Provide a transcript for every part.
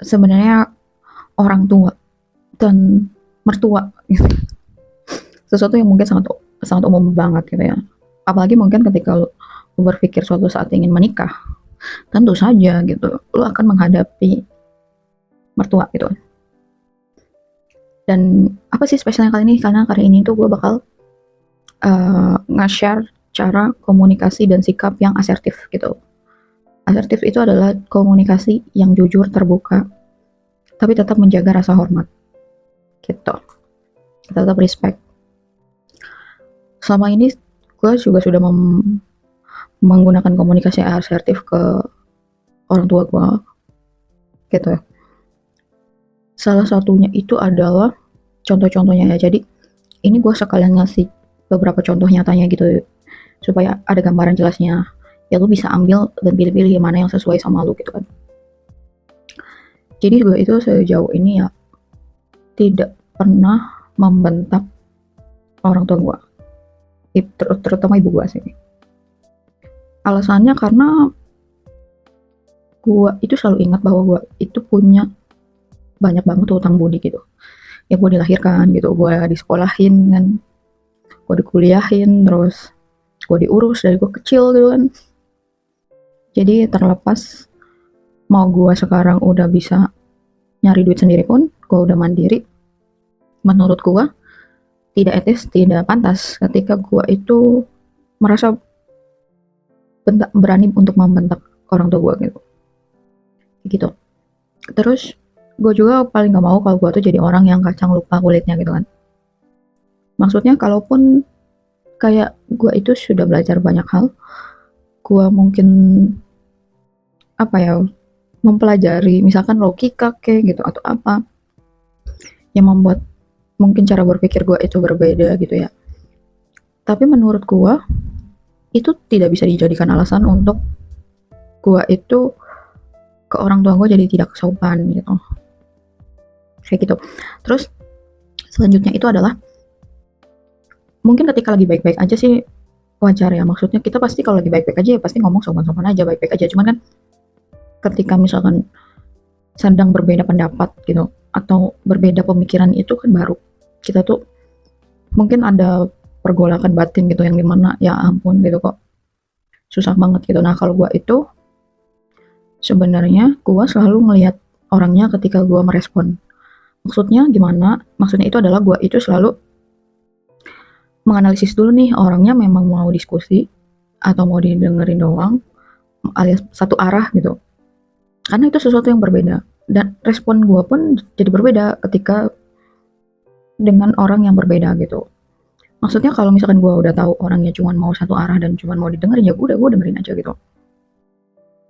sebenarnya orang tua dan mertua gitu. Sesuatu yang mungkin sangat sangat umum banget gitu ya. Apalagi mungkin ketika lu berpikir suatu saat ingin menikah, tentu saja gitu, lu akan menghadapi mertua gitu. Dan apa sih spesialnya kali ini? Karena kali ini tuh gue bakal nge-share cara komunikasi dan sikap yang asertif gitu. Asertif itu adalah komunikasi yang jujur, terbuka, tapi tetap menjaga rasa hormat gitu. Kita tetap respect. Selama ini gue juga sudah menggunakan komunikasi asertif ke orang tua gue gitu ya. Salah satunya itu adalah contoh-contohnya ya. Jadi ini gue sekalian ngasih beberapa contoh nyatanya gitu supaya ada gambaran jelasnya. Ya lu bisa ambil dan pilih-pilih yang mana yang sesuai sama lu gitu kan. Jadi gue itu sejauh ini ya tidak pernah membentak orang tua gue, terutama ibu gue sih. Alasannya karena gue itu selalu ingat bahwa gue itu punya banyak banget utang budi gitu. Ya gue dilahirkan gitu, gue disekolahin kan, gue dikuliahin, terus gue diurus dari gue kecil gitu kan. Jadi terlepas mau gue sekarang udah bisa nyari duit sendiri pun, gue udah mandiri, menurut gue tidak etis, tidak pantas ketika gue itu merasa berani untuk membentak orang tua gue gitu. Terus gue juga paling gak mau kalau gue tuh jadi orang yang kacang lupa kulitnya gitu kan. Maksudnya kalaupun kayak gue itu sudah belajar banyak hal, gue mungkin apa ya, mempelajari misalkan logika kayak gitu atau apa yang membuat mungkin cara berpikir gue itu berbeda gitu ya. Tapi menurut gue itu tidak bisa dijadikan alasan untuk gue itu ke orang tua gue jadi tidak sopan gitu. Kayak gitu. Terus selanjutnya itu adalah mungkin ketika lagi baik-baik aja sih wajar ya. Maksudnya kita pasti kalau lagi baik-baik aja ya pasti ngomong sopan-sopan aja, baik-baik aja. Cuman kan ketika misalkan sedang berbeda pendapat gitu atau berbeda pemikiran itu kan baru kita tuh mungkin ada pergolakan batin gitu yang dimana ya ampun gitu kok susah banget gitu. Nah kalau gue itu sebenarnya gue selalu ngelihat orangnya ketika gue merespon. Maksudnya gimana? Maksudnya itu adalah gue itu selalu menganalisis dulu nih orangnya memang mau diskusi atau mau didengerin doang alias satu arah gitu. Karena itu sesuatu yang berbeda dan respon gue pun jadi berbeda ketika dengan orang yang berbeda gitu. Maksudnya kalau misalkan gue udah tahu orangnya cuma mau satu arah dan cuma mau didengerin ya udah gue dengerin aja gitu.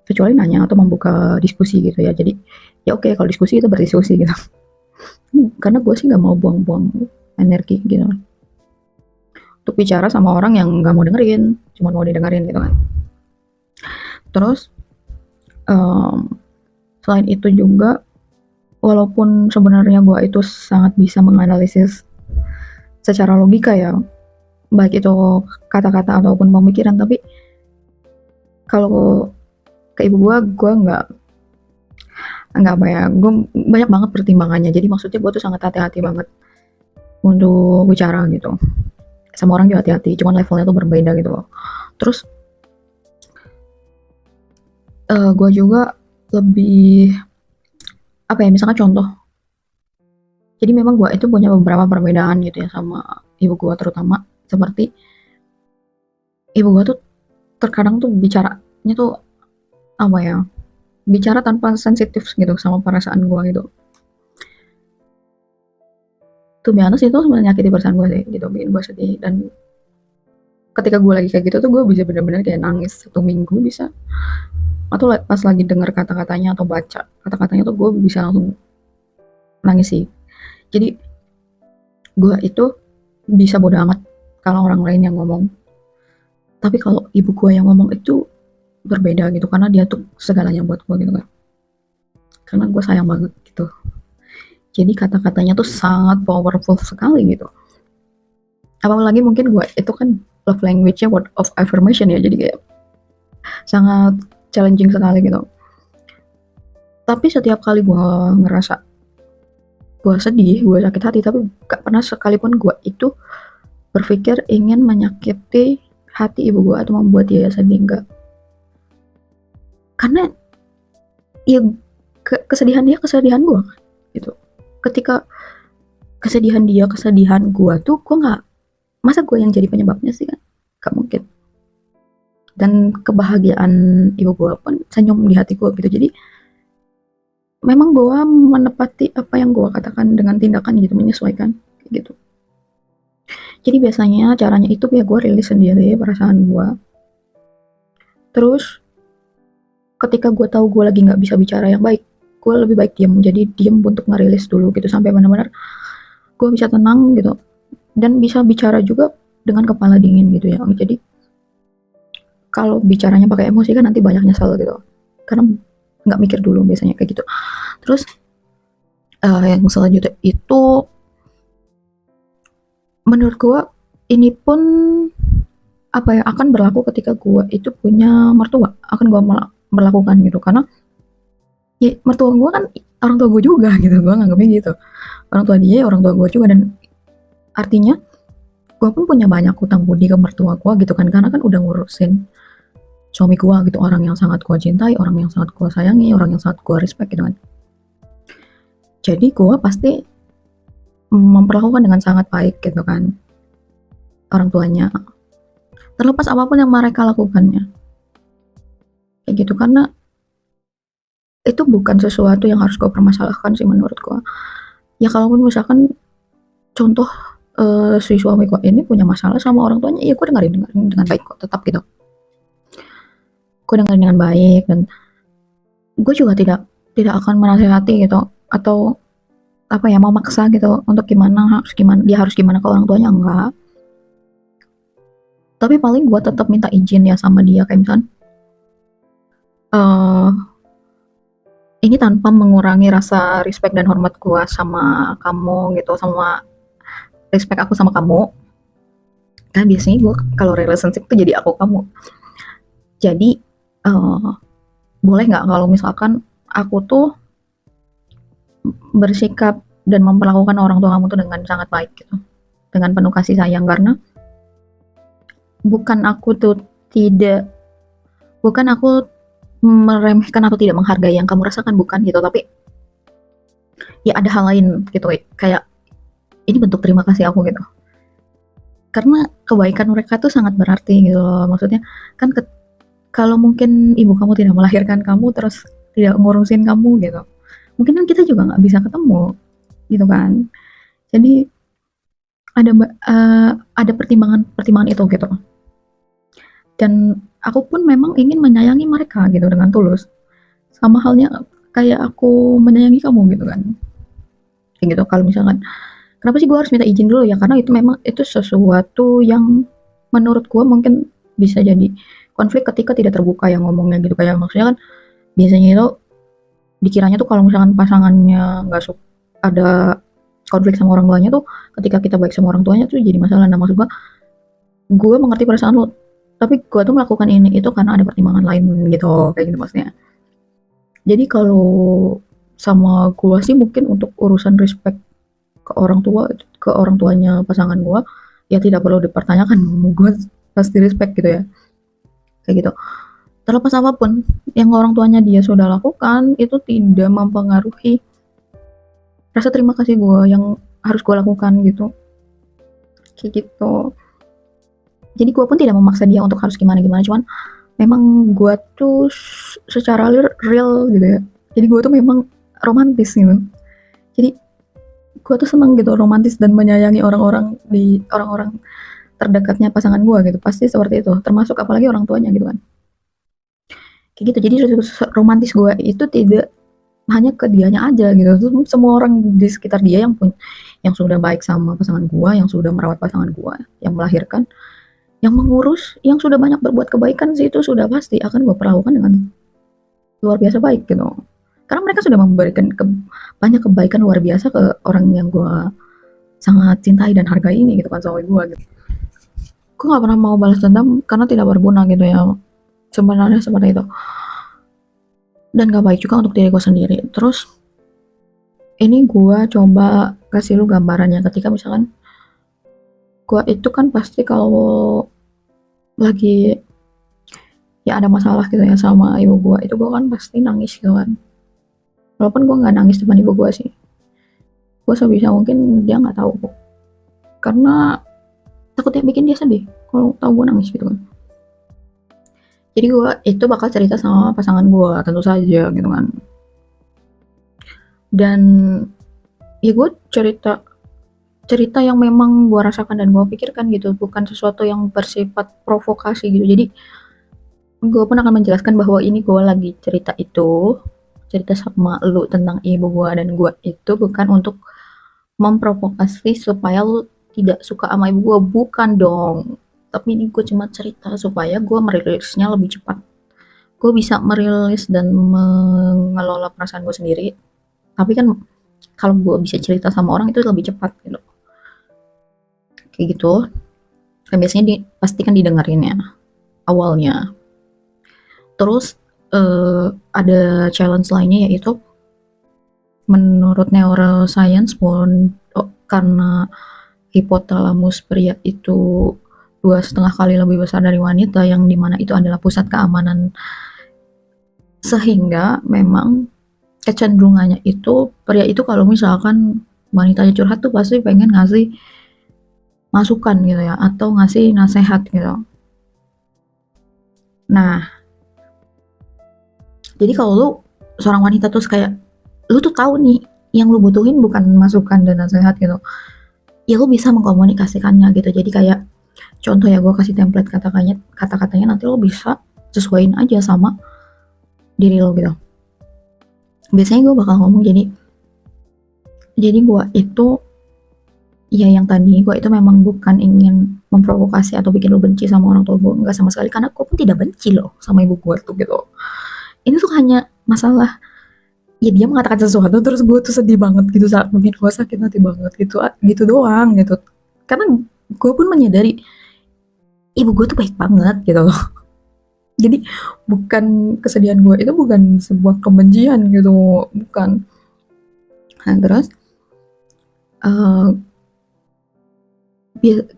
Kecuali nanya atau membuka diskusi gitu ya. Jadi ya oke, kalau diskusi kita berdiskusi gitu. Karena gue sih nggak mau buang-buang energi gitu untuk bicara sama orang yang nggak mau dengerin, cuma mau didengerin gitu kan. Terus selain itu juga walaupun sebenarnya gue itu sangat bisa menganalisis secara logika ya, baik itu kata-kata ataupun pemikiran, tapi kalau ke ibu gue nggak apa ya, gue banyak banget pertimbangannya. Jadi maksudnya gue tuh sangat hati-hati banget untuk bicara gitu. Sama orang juga hati-hati, cuman levelnya tuh berbeda gitu loh. Terus gue juga lebih apa ya, misalkan contoh. Jadi memang gue itu punya beberapa perbedaan gitu ya sama ibu gue, terutama seperti ibu gue tuh terkadang tuh bicaranya tuh apa ya, bicara tanpa sensitif gitu sama perasaan gue gitu. Tuh biasa itu sebenarnya nyakiti perasaan gue sih gitu, bikin gue sedih. Dan ketika gue lagi kayak gitu tuh gue bisa benar-benar kayak nangis 1 minggu bisa. Atau pas lagi dengar kata-katanya atau baca kata-katanya tuh gue bisa langsung nangis sih. Jadi gue itu bisa bodo amat kalau orang lain yang ngomong, tapi kalau ibu gue yang ngomong itu berbeda gitu, karena dia tuh segalanya buat gue gitu kan, karena gue sayang banget gitu. Jadi kata-katanya tuh sangat powerful sekali gitu. Apalagi mungkin gue itu kan love language-nya word of affirmation ya, jadi kayak sangat challenging sekali gitu. Tapi setiap kali gue ngerasa gue sedih, gue sakit hati, tapi gak pernah sekalipun gue itu berpikir ingin menyakiti hati ibu gue atau membuat dia sedih, enggak. Karena ya kesedihan dia kesedihan gue gitu. Ketika kesedihan dia kesedihan gue tuh, gue nggak, masa gue yang jadi penyebabnya sih, kan gak mungkin. Dan kebahagiaan ibu gue pun senyum di hati gue gitu. Jadi memang gue menepati apa yang gue katakan dengan tindakan gitu, menyesuaikan gitu. Jadi biasanya caranya itu ya gue rilis sendiri perasaan gue. Terus ketika gue tahu gue lagi nggak bisa bicara yang baik, gue lebih baik diam. Jadi diam untuk ngerilis dulu gitu sampai benar-benar gue bisa tenang gitu, dan bisa bicara juga dengan kepala dingin gitu ya. Jadi kalau bicaranya pakai emosi kan nanti banyak nyesel gitu, karena nggak mikir dulu biasanya kayak gitu. Terus yang selanjutnya itu menurut gue ini pun apa ya, akan berlaku ketika gue itu punya mertua, akan gue berlakukan gitu. Karena ya mertua gue kan orang tua gue juga gitu, gue nganggapnya gitu, orang tua dia orang tua gue juga. Dan artinya gue pun punya banyak hutang budi ke mertua gue gitu kan, karena kan udah ngurusin suami gue gitu, orang yang sangat gue cintai, orang yang sangat gue sayangi, orang yang sangat gue respect gitu kan. Jadi gue pasti memperlakukan dengan sangat baik gitu kan orang tuanya, terlepas apapun yang mereka lakukannya kayak gitu. Karena itu bukan sesuatu yang harus gue permasalahkan sih menurut gue. Ya kalaupun misalkan contoh si suami gue ini punya masalah sama orang tuanya, ya gue dengerin dengan baik kok, tetap gitu. Gue dengerin dengan baik, dan gue juga tidak akan menasehati gitu, atau apa ya, memaksa gitu untuk gimana dia harus gimana ke orang tuanya, enggak. Tapi paling gue tetap minta izin ya sama dia, kayak misalkan ini tanpa mengurangi rasa respect dan hormat gue sama kamu gitu, sama respect aku sama kamu. Kan biasanya gue kalau relationship tuh jadi aku kamu. Jadi boleh nggak kalau misalkan aku tuh bersikap dan memperlakukan orang tua kamu tuh dengan sangat baik gitu, dengan penuh kasih sayang. Karena bukan aku meremehkan atau tidak menghargai yang kamu rasakan, bukan gitu, tapi ya ada hal lain gitu, kayak ini bentuk terima kasih aku gitu, karena kebaikan mereka tuh sangat berarti gitu loh. Maksudnya kan kalau mungkin ibu kamu tidak melahirkan kamu, terus tidak ngurusin kamu gitu, mungkin kan kita juga nggak bisa ketemu gitu kan. Jadi ada pertimbangan itu gitu. Dan aku pun memang ingin menyayangi mereka gitu dengan tulus, sama halnya kayak aku menyayangi kamu gitu kan, kayak gitu. Kalau misalkan kenapa sih gue harus minta izin dulu ya, karena itu memang itu sesuatu yang menurut gue mungkin bisa jadi konflik ketika tidak terbuka yang ngomongnya gitu. Kayak maksudnya kan biasanya itu dikiranya tuh kalau misalkan pasangannya nggak suka, ada konflik sama orang tuanya tuh, ketika kita baik sama orang tuanya tuh jadi masalah. Nah maksud gue mengerti perasaan lo, tapi gue tuh melakukan ini itu karena ada pertimbangan lain gitu, kayak gitu maksudnya. Jadi kalau sama gue sih mungkin untuk urusan respect ke orang tuanya pasangan gue, ya tidak perlu dipertanyakan, gue pasti respect gitu ya, kayak gitu. Terlepas apapun yang orang tuanya dia sudah lakukan, itu tidak mempengaruhi rasa terima kasih gue yang harus gue lakukan gitu, kayak gitu. Jadi gue pun tidak memaksa dia untuk harus gimana-gimana, cuman memang gue tuh secara real gitu ya. Jadi gue tuh memang romantis gitu. Jadi gue tuh seneng gitu romantis dan menyayangi orang-orang terdekatnya pasangan gue gitu. Pasti seperti itu, termasuk apalagi orang tuanya gitu kan. Kayak gitu. Jadi romantis gue itu tidak hanya ke dianya aja gitu, semua orang di sekitar dia yang sudah baik sama pasangan gue, yang sudah merawat pasangan gue, yang melahirkan, yang mengurus, yang sudah banyak berbuat kebaikan sih, itu sudah pasti akan gue perlakukan dengan luar biasa baik gitu. Karena mereka sudah memberikan banyak kebaikan luar biasa ke orang yang gue sangat cintai dan hargai ini gitu kan, suami gue gitu. Gue gak pernah mau balas dendam karena tidak berguna gitu ya, sebenarnya seperti itu. dan gak baik juga untuk diri gue sendiri. Terus ini gue coba kasih lu gambarannya, ketika misalkan gue itu kan pasti kalau lagi ya ada masalah gitu ya sama ibu gue, itu gue kan pasti nangis gitu kan. Walaupun gue nggak nangis depan ibu gue sih, gue sebisa mungkin dia nggak tahu kok, karena takutnya bikin dia sedih kalau tahu gue nangis gitu kan. Jadi gue itu bakal cerita sama pasangan gue tentu saja gitu kan. Dan ya gue cerita yang memang gue rasakan dan gue pikirkan gitu, bukan sesuatu yang bersifat provokasi gitu. Jadi gue pun akan menjelaskan bahwa ini gue lagi cerita sama lu tentang ibu gue, dan gue itu bukan untuk memprovokasi supaya lu tidak suka sama ibu gue, bukan dong. Tapi ini gue cuma cerita supaya gue merilisnya lebih cepat, gue bisa merilis dan mengelola perasaan gue sendiri. Tapi kan kalau gue bisa cerita sama orang itu lebih cepat gitu, kayak gitu. Dan biasanya pasti kan didengerin ya awalnya. Terus ada challenge lainnya, yaitu menurut neuroscience pun karena hipotalamus pria itu 2,5 kali lebih besar dari wanita, yang dimana itu adalah pusat keamanan, sehingga memang kecenderungannya itu pria itu kalau misalkan wanitanya curhat tuh pasti pengen ngasih masukan gitu ya, atau ngasih nasihat gitu. Nah, jadi kalau lu seorang wanita terus kayak lu tuh tahu nih yang lu butuhin bukan masukan dan nasihat gitu, ya lu bisa mengkomunikasikannya gitu. Jadi kayak contoh ya, gue kasih template kata-katanya, nanti lo bisa sesuaiin aja sama diri lo gitu. Biasanya gue bakal ngomong jadi gue itu ya yang tadi, gue itu memang bukan ingin memprovokasi atau bikin lo benci sama orang tua gue, enggak sama sekali, karena gue pun tidak benci loh sama ibu gue tuh gitu. Ini tuh hanya masalah ya dia mengatakan sesuatu terus gue tuh sedih banget gitu, saat mungkin gue sakit hati banget gitu doang gitu. Karena gue pun menyadari ibu gue tuh baik banget gitu loh. Jadi bukan kesedihan gue itu bukan sebuah kebencian gitu, bukan. Nah terus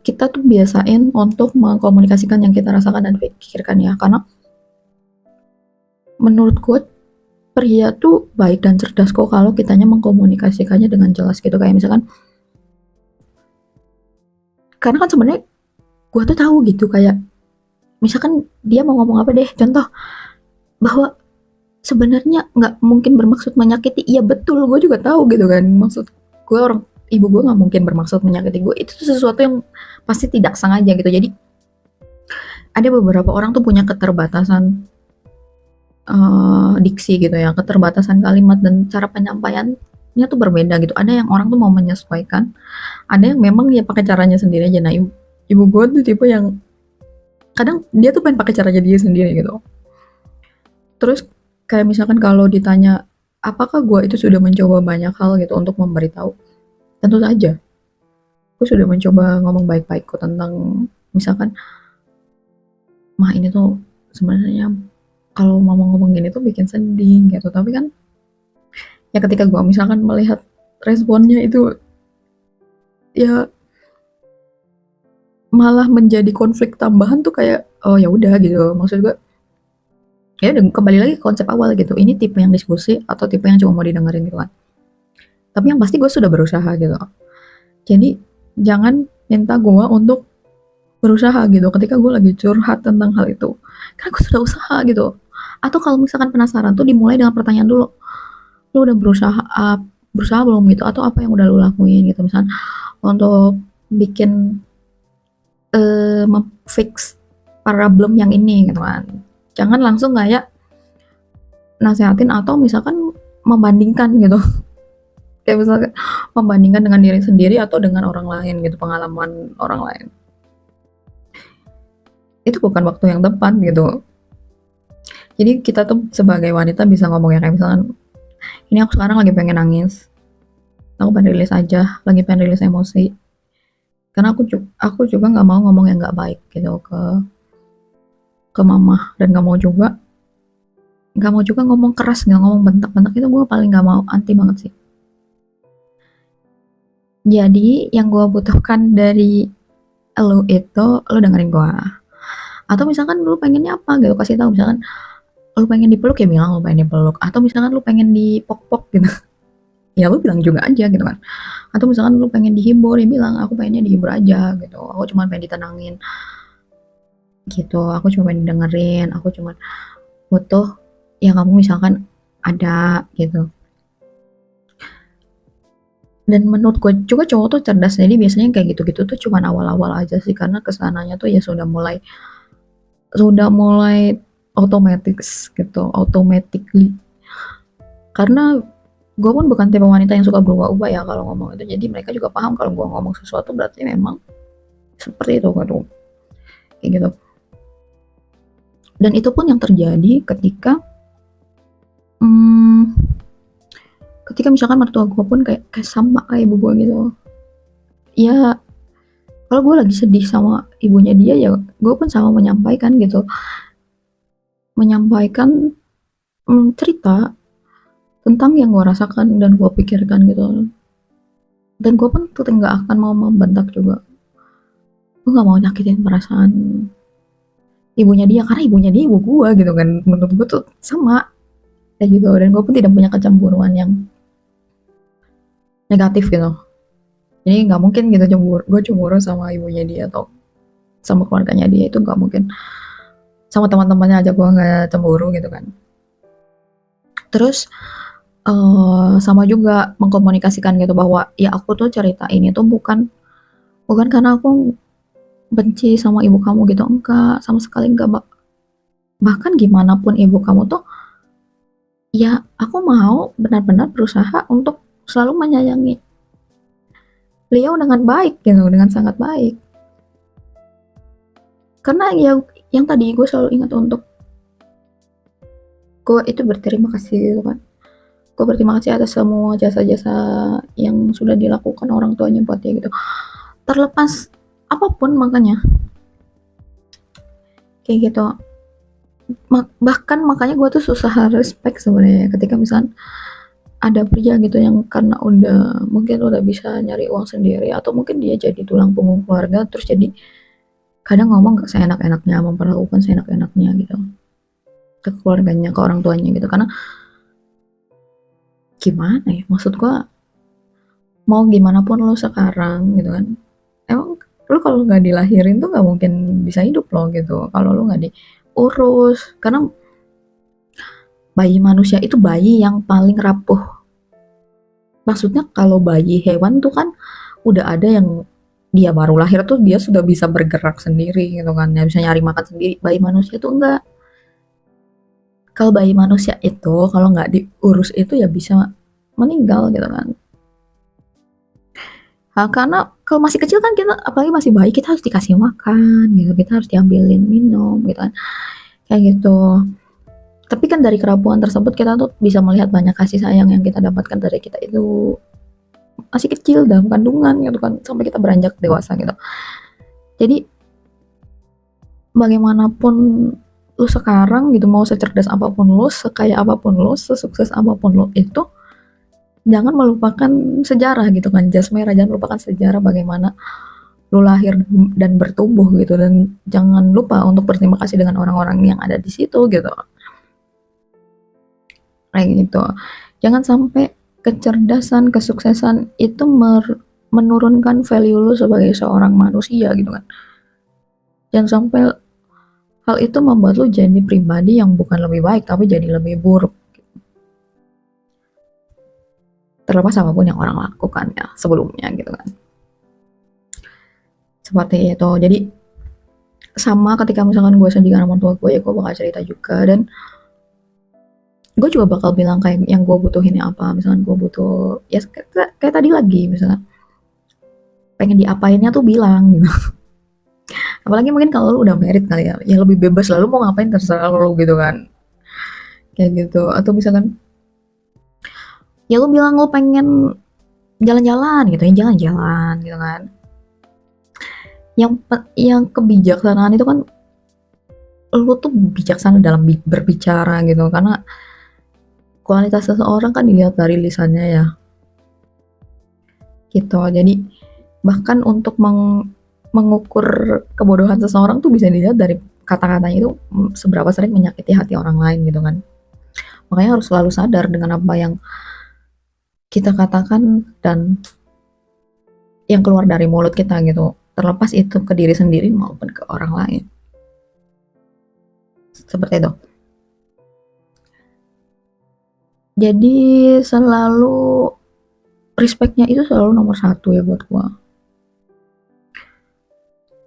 kita tuh biasain untuk mengkomunikasikan yang kita rasakan dan pikirkan ya, karena menurut gue pria tuh baik dan cerdas kok kalau kitanya mengkomunikasikannya dengan jelas gitu. Kayak misalkan, karena kan sebenarnya gue tuh tahu gitu, kayak misalkan dia mau ngomong apa deh, contoh bahwa sebenarnya nggak mungkin bermaksud menyakiti. Iya betul, gue juga tahu gitu kan, maksud gue ibu gue nggak mungkin bermaksud menyakiti gue, itu tuh sesuatu yang pasti tidak sengaja gitu. Jadi ada beberapa orang tuh punya keterbatasan diksi gitu ya, keterbatasan kalimat dan cara penyampaiannya tuh berbeda gitu. Ada yang orang tuh mau menyesuaikan, ada yang memang ya pakai caranya sendiri aja. Nah ibu gue tuh tipe yang kadang dia tuh pengen pakai caranya dia sendiri gitu. Terus kayak misalkan kalau ditanya apakah gue itu sudah mencoba banyak hal gitu untuk memberitahu, tentu saja gue sudah mencoba ngomong baik-baik kok tentang misalkan, mah ini tuh sebenarnya kalau ngomong gini tuh bikin sedih gitu. Tapi kan ya ketika gue misalkan melihat responnya itu ya malah menjadi konflik tambahan tuh, kayak oh ya udah gitu. Maksud gue ya udah, kembali lagi ke konsep awal gitu, ini tipe yang diskusi atau tipe yang cuma mau didengerin gitu kan. Tapi yang pasti gue sudah berusaha gitu. Jadi jangan minta gue untuk berusaha gitu ketika gue lagi curhat tentang hal itu, karena gue sudah usaha gitu. Atau kalau misalkan penasaran tuh dimulai dengan pertanyaan dulu, lo udah berusaha belum gitu, atau apa yang udah lo lakuin gitu, misalnya untuk bikin fix problem yang ini gitu kan. Jangan langsung kayak nasehatin atau misalkan membandingkan gitu. Kayak misalkan membandingkan dengan diri sendiri atau dengan orang lain gitu, pengalaman orang lain. Itu bukan waktu yang tepat gitu. Jadi kita tuh sebagai wanita bisa ngomong ya, kayak misalkan, ini aku sekarang lagi pengen nangis, aku pengen rilis aja, lagi pengen rilis emosi, karena aku juga nggak mau ngomong yang nggak baik gitu ke mama, dan nggak mau juga nggak mau juga ngomong keras, nggak ngomong bentak-bentak, itu gue paling nggak mau, anti banget sih. Jadi yang gue butuhkan dari lu itu, lu dengerin gue. Atau misalkan lu pengennya apa gitu, kasih tahu. Misalkan lu pengen dipeluk, ya bilang lu pengen dipeluk. Atau misalkan lu pengen dipok-pok gitu, ya lu bilang juga aja gitu kan. Atau misalkan lu pengen dihibur, ya bilang aku pengennya dihibur aja gitu, aku cuma pengen ditenangin gitu, aku cuma pengen dengerin, aku cuma butuh ya kamu misalkan ada gitu. Dan menurut gue juga cowok tuh cerdas, jadi biasanya kayak gitu-gitu tuh cuma awal-awal aja sih, karena kesananya tuh ya sudah mulai otomatis gitu, automatically. Karena gue pun bukan tipe wanita yang suka berubah-ubah ya kalau ngomong itu, jadi mereka juga paham kalau gue ngomong sesuatu berarti memang seperti itu gitu, kayak gitu. Dan itu pun yang terjadi ketika hmm, ketika misalkan mertua gue pun kayak sama kayak ibu gue gitu ya. Kalau gue lagi sedih sama ibunya dia, ya gue pun sama menyampaikan gitu, menyampaikan cerita tentang yang gue rasakan dan gue pikirkan gitu. Dan gue pun tuh nggak akan mau membentak juga, gue nggak mau nyakitin perasaan ibunya dia, karena ibunya dia ibu gue gitu kan, menurut gue tuh sama kayak gitu. Dan gue pun tidak punya kecemburuan yang negatif gitu, jadi nggak mungkin gitu gue cemburu sama ibunya dia atau sama keluarganya dia, itu nggak mungkin. Sama teman-temannya aja gue nggak cemburu gitu kan. Terus sama juga mengkomunikasikan gitu bahwa ya aku tuh cerita ini tuh bukan bukan karena aku benci sama ibu kamu gitu, enggak, sama sekali enggak. Bahkan gimana pun ibu kamu tuh, ya aku mau benar-benar berusaha untuk selalu menyayangi beliau dengan baik gitu, dengan sangat baik. Karena ya yang tadi gue selalu ingat untuk gue itu berterima kasih gitu kan. Gue berterima kasih atas semua jasa-jasa yang sudah dilakukan orang tuanya buat dia gitu. Terlepas apapun makanya kayak gitu. Bahkan makanya gue tuh susah respect sebenarnya ketika misalnya ada pria gitu yang karena mungkin udah bisa nyari uang sendiri, atau mungkin dia jadi tulang punggung keluarga, terus jadi kadang ngomong gak seenak-enaknya, memperlakukan seenak-enaknya gitu ke keluarganya, ke orang tuanya gitu. Karena gimana ya, maksud gue mau gimana pun lo sekarang gitu kan, emang lo kalau nggak dilahirin tuh nggak mungkin bisa hidup lo gitu kalau lo nggak diurus. Karena bayi manusia itu bayi yang paling rapuh. Maksudnya kalau bayi hewan tuh kan udah ada yang dia baru lahir tuh dia sudah bisa bergerak sendiri gitu kan, ya bisa nyari makan sendiri. Bayi manusia tuh enggak. Kalau bayi manusia itu kalau nggak diurus itu ya bisa meninggal gitu kan. Nah, karena kalau masih kecil kan kita, apalagi masih bayi, kita harus dikasih makan gitu, kita harus diambilin minum gitu kan, kayak gitu. Tapi kan dari kerapuhan tersebut kita tuh bisa melihat banyak kasih sayang yang kita dapatkan dari kita itu masih kecil dalam kandungan gitu kan, sampai kita beranjak dewasa gitu. Jadi bagaimanapun lu sekarang gitu, mau secerdas apapun lu, sekaya apapun lu, sesukses apapun lu, itu jangan melupakan sejarah gitu kan, jas merah, jangan lupakan sejarah bagaimana lu lahir dan bertumbuh gitu. Dan jangan lupa untuk berterima kasih dengan orang-orang yang ada di situ gitu, kayak gitu. Jangan sampai kecerdasan, kesuksesan itu menurunkan value lu sebagai seorang manusia gitu kan. Jangan sampai hal itu membuat lu jadi pribadi yang bukan lebih baik tapi jadi lebih buruk, terlepas apapun yang orang lakukan ya sebelumnya gitu kan. Seperti itu. Jadi sama ketika misalkan gue sedih karena orang tua gue, ya gue bakal cerita juga. Dan gue juga bakal bilang kayak yang gue butuhin apa. Misalkan gue butuh ya kayak tadi lagi, misalkan pengen diapainnya tuh bilang gitu. Apalagi mungkin kalau lu udah married kali ya, ya lebih bebas, lalu mau ngapain terserah lu gitu kan, kayak gitu. Atau misalkan ya lu bilang lu pengen jalan-jalan gitu, ya jalan-jalan gitu kan. Yang kebijaksanaan itu kan lu tuh bijaksana dalam berbicara gitu, karena kualitas seseorang kan dilihat dari lisannya ya, gitu. Jadi bahkan untuk mengukur kebodohan seseorang tuh bisa dilihat dari kata-katanya itu seberapa sering menyakiti hati orang lain gitu kan. Makanya harus selalu sadar dengan apa yang kita katakan dan yang keluar dari mulut kita gitu, terlepas itu ke diri sendiri maupun ke orang lain, seperti itu. Jadi selalu respectnya itu selalu nomor satu ya buat gua.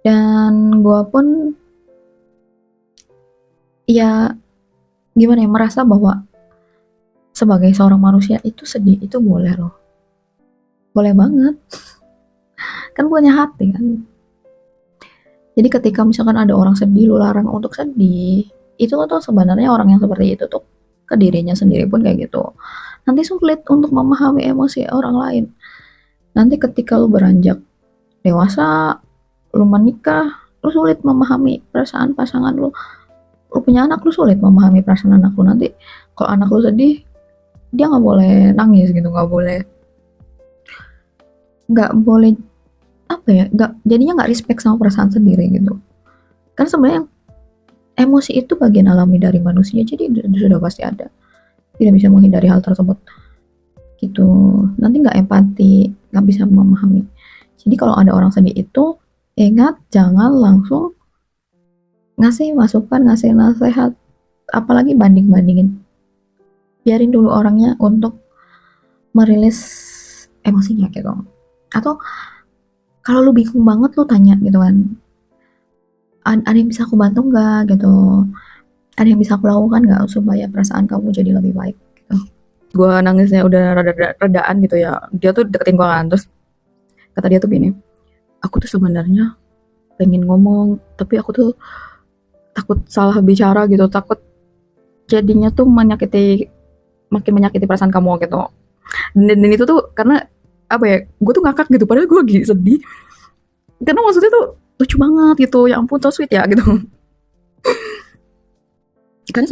Dan gua pun ya gimana ya, merasa bahwa sebagai seorang manusia itu sedih itu boleh loh, boleh banget, kan punya hati kan. Jadi ketika misalkan ada orang sedih, lu larang untuk sedih, itu tuh sebenarnya orang yang seperti itu tuh ke dirinya sendiri pun kayak gitu. Nanti sulit untuk memahami emosi orang lain. Nanti ketika lu beranjak dewasa, lu menikah, lu sulit memahami perasaan pasangan lu. Lu punya anak, lu sulit memahami perasaan anak lu. Nanti kalau anak lu sedih, dia nggak boleh nangis gitu, nggak boleh apa ya, jadinya nggak respect sama perasaan sendiri gitu. Kan sebenarnya emosi itu bagian alami dari manusia, jadi sudah pasti ada, tidak bisa menghindari hal tersebut gitu. Nanti nggak empati, nggak bisa memahami. Jadi kalau ada orang sedih itu, ingat jangan langsung ngasih masukan, ngasih nasihat, apalagi banding-bandingin. Biarin dulu orangnya untuk merilis emosinya gitu. Atau kalau lu bingung banget, lu tanya gitu kan, ada yang bisa aku bantu nggak gitu, ada yang bisa aku lakukan nggak supaya perasaan kamu jadi lebih baik gitu. Gue nangisnya udah redaan gitu ya, dia tuh deketin gue kan, terus kata dia tuh gini, aku tuh sebenarnya pengen ngomong tapi aku tuh takut salah bicara gitu, takut jadinya tuh makin menyakiti perasaan kamu gitu. Dan itu tuh karena apa ya, gue tuh ngakak gitu padahal gue lagi sedih, karena maksudnya tuh lucu banget gitu, ya ampun so sweet ya gitu. Karena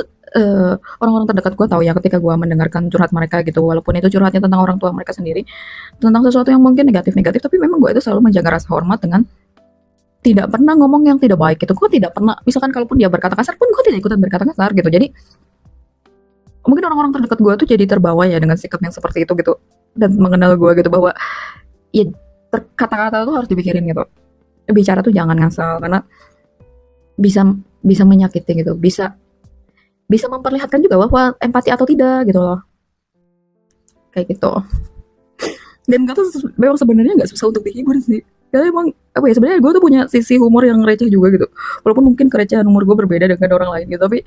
orang-orang terdekat gue tahu ya, ketika gue mendengarkan curhat mereka gitu, walaupun itu curhatnya tentang orang tua mereka sendiri, tentang sesuatu yang mungkin negatif-negatif, tapi memang gue itu selalu menjaga rasa hormat dengan tidak pernah ngomong yang tidak baik gitu. Gue tidak pernah, misalkan kalaupun dia berkata kasar pun gue tidak ikutan berkata kasar gitu. Jadi mungkin orang-orang terdekat gue tuh jadi terbawa ya dengan sikap yang seperti itu gitu, dan mengenal gue gitu bahwa ya kata-kata tuh harus dipikirin gitu, bicara tuh jangan ngasal, karena bisa bisa menyakiti gitu, bisa bisa memperlihatkan juga bahwa empati atau tidak gitu loh, kayak gitu. Dan gak tuh memang sebenarnya nggak susah untuk dihibur sih, karena emang apa ya, sebenarnya gue tuh punya sisi humor yang receh juga gitu, walaupun mungkin kerecehan humor gue berbeda dengan orang lain gitu, tapi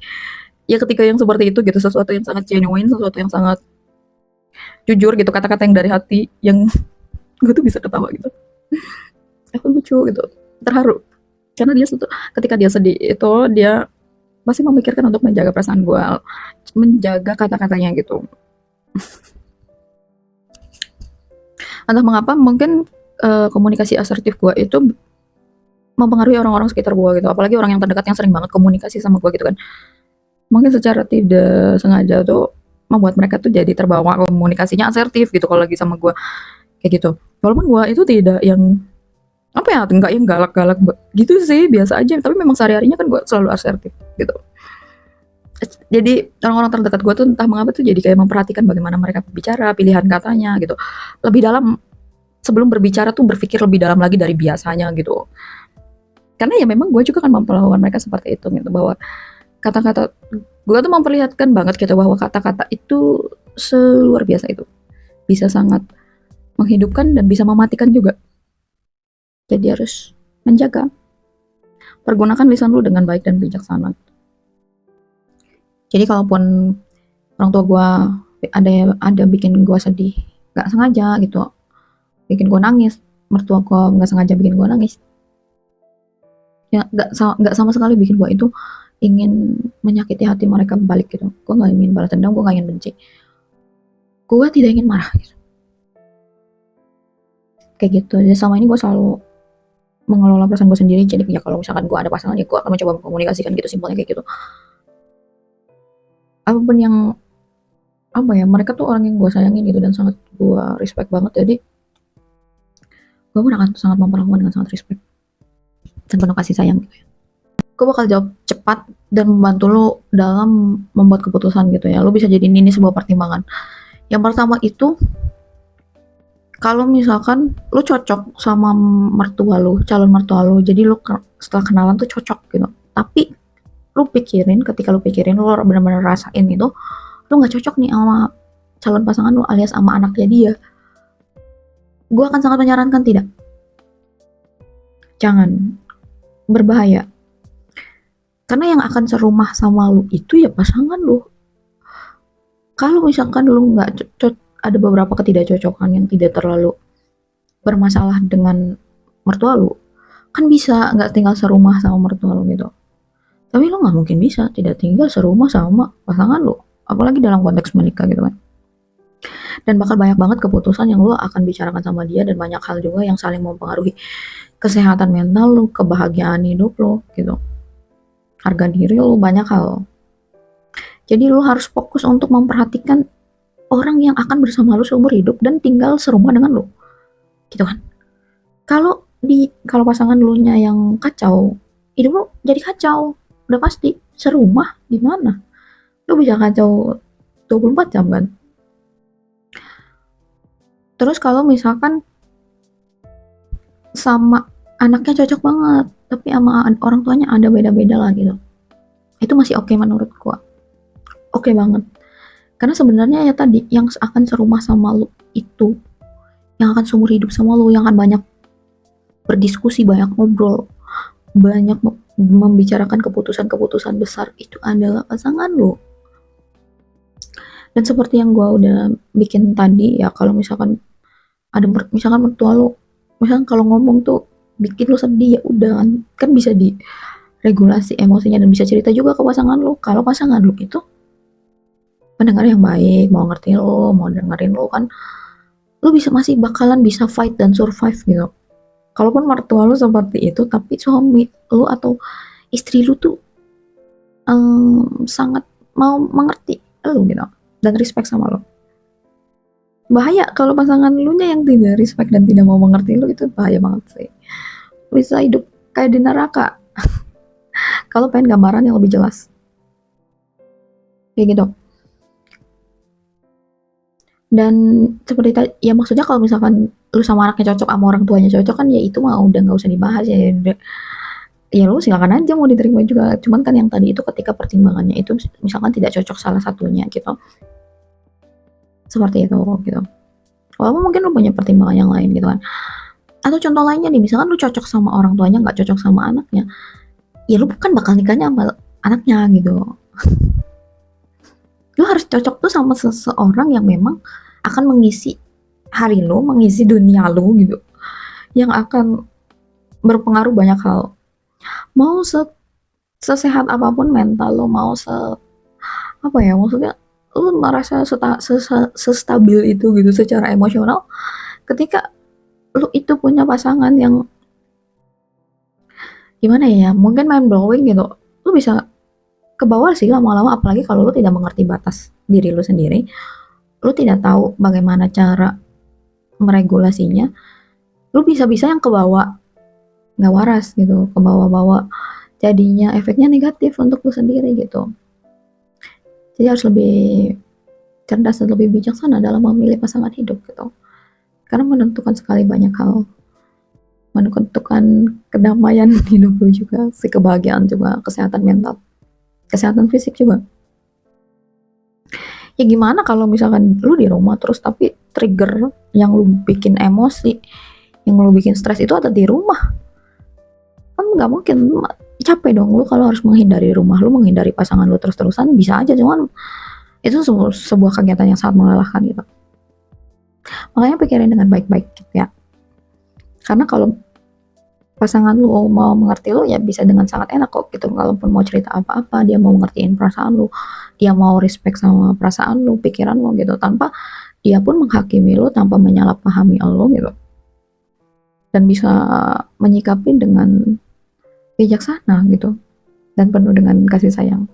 ya ketika yang seperti itu gitu, sesuatu yang sangat genuine, sesuatu yang sangat jujur gitu, kata-kata yang dari hati, yang gue tuh bisa ketawa gitu, aku lucu gitu, terharu, karena dia ketika dia sedih itu dia masih memikirkan untuk menjaga perasaan gue, menjaga kata-katanya gitu. Entah mengapa mungkin komunikasi asertif gue itu mempengaruhi orang-orang sekitar gue gitu, apalagi orang yang terdekat yang sering banget komunikasi sama gue gitu kan. Mungkin secara tidak sengaja tuh membuat mereka tuh jadi terbawa komunikasinya asertif gitu kalau lagi sama gue, kayak gitu. Walaupun gue itu tidak yang apa ya, enggak yang galak-galak gitu sih, biasa aja, tapi memang sehari-harinya kan gue selalu asertif gitu. Jadi orang-orang terdekat gue tuh entah mengapa tuh jadi kayak memperhatikan bagaimana mereka bicara, pilihan katanya gitu, lebih dalam, sebelum berbicara tuh berpikir lebih dalam lagi dari biasanya gitu. Karena ya memang gue juga kan memperlakukan mereka seperti itu gitu, bahwa kata-kata gue tuh memperlihatkan banget gitu bahwa kata-kata itu seluar biasa itu, bisa sangat menghidupkan dan bisa mematikan juga. Jadi harus menjaga, pergunakan lisan lu dengan baik dan bijaksana. Jadi kalaupun orang tua gue ada bikin gue sedih gak sengaja gitu, bikin gue nangis, mertua gue gak sengaja bikin gue nangis, ya gak sama sekali bikin gue itu ingin menyakiti hati mereka balik gitu. Gue gak ingin balas dendam, gue gak ingin benci, gue tidak ingin marah gitu, kayak gitu. Jadi selama ini gue selalu mengelola perasaan gue sendiri. Jadi ya kalau misalkan gue ada pasangan ya gue akan mencoba mengkomunikasikan gitu, simpelnya kayak gitu. Apapun yang apa ya, mereka tuh orang yang gue sayangin gitu dan sangat gue respect banget, jadi gue pun akan sangat memperlakukan dengan sangat respect dan penuh kasih sayang gitu ya. Gue bakal jawab cepat dan membantu lo dalam membuat keputusan gitu ya. Lo bisa jadiin ini sebuah pertimbangan. Yang pertama itu, kalau misalkan lo cocok sama mertua lo, calon mertua lo, jadi lo setelah kenalan tuh cocok gitu, tapi lo pikirin, ketika lo pikirin, lo benar-benar rasain itu, lo nggak cocok nih sama calon pasangan lo alias sama anaknya dia, gue akan sangat menyarankan tidak, jangan, berbahaya. Karena yang akan serumah sama lo itu ya pasangan lo. Kalau misalkan lo nggak ada beberapa ketidakcocokan yang tidak terlalu bermasalah dengan mertua lo, kan bisa nggak tinggal serumah sama mertua lo gitu. Tapi lo nggak mungkin bisa tidak tinggal serumah sama pasangan lo, apalagi dalam konteks menikah gitu kan. Dan bakal banyak banget keputusan yang lo akan bicarakan sama dia, dan banyak hal juga yang saling mempengaruhi kesehatan mental lo, kebahagiaan hidup lo gitu, harga diri lo, banyak hal. Jadi lo harus fokus untuk memperhatikan orang yang akan bersama lo seumur hidup dan tinggal serumah dengan lo gitu kan. Kalau pasangan lo nya yang kacau, hidup lo jadi kacau, udah pasti. Serumah gimana, lo bisa kacau 24 jam kan. Terus kalau misalkan sama anaknya cocok banget, tapi sama orang tuanya ada beda-beda lah gitu, itu masih oke menurut gua, oke banget. Karena sebenarnya ya tadi, yang akan serumah sama lu itu, yang akan seumur hidup sama lu, yang akan banyak berdiskusi, banyak ngobrol, banyak membicarakan keputusan-keputusan besar, itu adalah pasangan lu. Dan seperti yang gua udah bikin tadi ya, kalau misalkan ada misalkan mertua lu, misalkan kalau ngomong tuh bikin lu sedih, ya udah kan bisa diregulasi emosinya, dan bisa cerita juga ke pasangan lu. Kalau pasangan lu itu pendengar yang baik, mau ngerti lo, mau dengerin lo, kan lo masih bakalan bisa fight dan survive gitu. Kalaupun mertua lo seperti itu, tapi suami lo atau istri lo tuh sangat mau mengerti lo gitu dan respect sama lo. Bahaya kalau pasangan lo nya yang tidak respect dan tidak mau mengerti lo, itu bahaya banget sih. Bisa hidup kayak di neraka. Kalau pengen gambaran yang lebih jelas kayak gitu. Dan seperti tadi ya, maksudnya kalau misalkan lu sama anaknya cocok, sama orang tuanya cocok, kan ya itu mah udah nggak usah dibahas ya. Ya lu silakan aja mau diterima juga. Cuman kan yang tadi itu ketika pertimbangannya itu misalkan tidak cocok salah satunya gitu, seperti itu gitu. Walaupun mungkin lu punya pertimbangan yang lain gitu kan. Atau contoh lainnya nih, misalkan lu cocok sama orang tuanya, nggak cocok sama anaknya, ya lu kan bakal nikahnya sama anaknya gitu. Lu harus cocok tuh sama seseorang yang memang akan mengisi hari lu, mengisi dunia lu gitu, yang akan berpengaruh banyak hal. Mau sesehat apapun mental lu, mau apa ya, maksudnya lu merasa sestabil itu gitu secara emosional, ketika lu itu punya pasangan yang gimana ya, mungkin mind blowing gitu, lu bisa ke bawah sih lama-lama. Apalagi kalau lu tidak mengerti batas diri lu sendiri, lu tidak tahu bagaimana cara meregulasinya, lu bisa-bisa yang ke bawah nggak waras gitu, ke bawah-bawah, jadinya efeknya negatif untuk lu sendiri gitu. Jadi harus lebih cerdas dan lebih bijaksana dalam memilih pasangan hidup gitu, karena menentukan sekali banyak hal, menentukan kedamaian hidup lu juga, si kebahagiaan juga, kesehatan mental, kesehatan fisik juga. Ya gimana kalau misalkan lu di rumah terus, tapi trigger yang lu bikin emosi, yang lu bikin stres itu ada di rumah, kan nggak mungkin. Capek dong lu kalau harus menghindari rumah lu, menghindari pasangan lu terus-terusan. Bisa aja, cuman itu sebuah kegiatan yang sangat melelahkan gitu. Makanya pikirin dengan baik-baik gitu ya, karena kalau pasangan lu mau mengerti lu, ya bisa dengan sangat enak kok gitu. Kalaupun mau cerita apa-apa, dia mau ngertiin perasaan lu, dia mau respect sama perasaan lu, pikiran lu gitu, tanpa dia pun menghakimi lu, tanpa menyalahpahami lu gitu. dan bisa menyikapi dengan bijaksana gitu dan penuh dengan kasih sayang.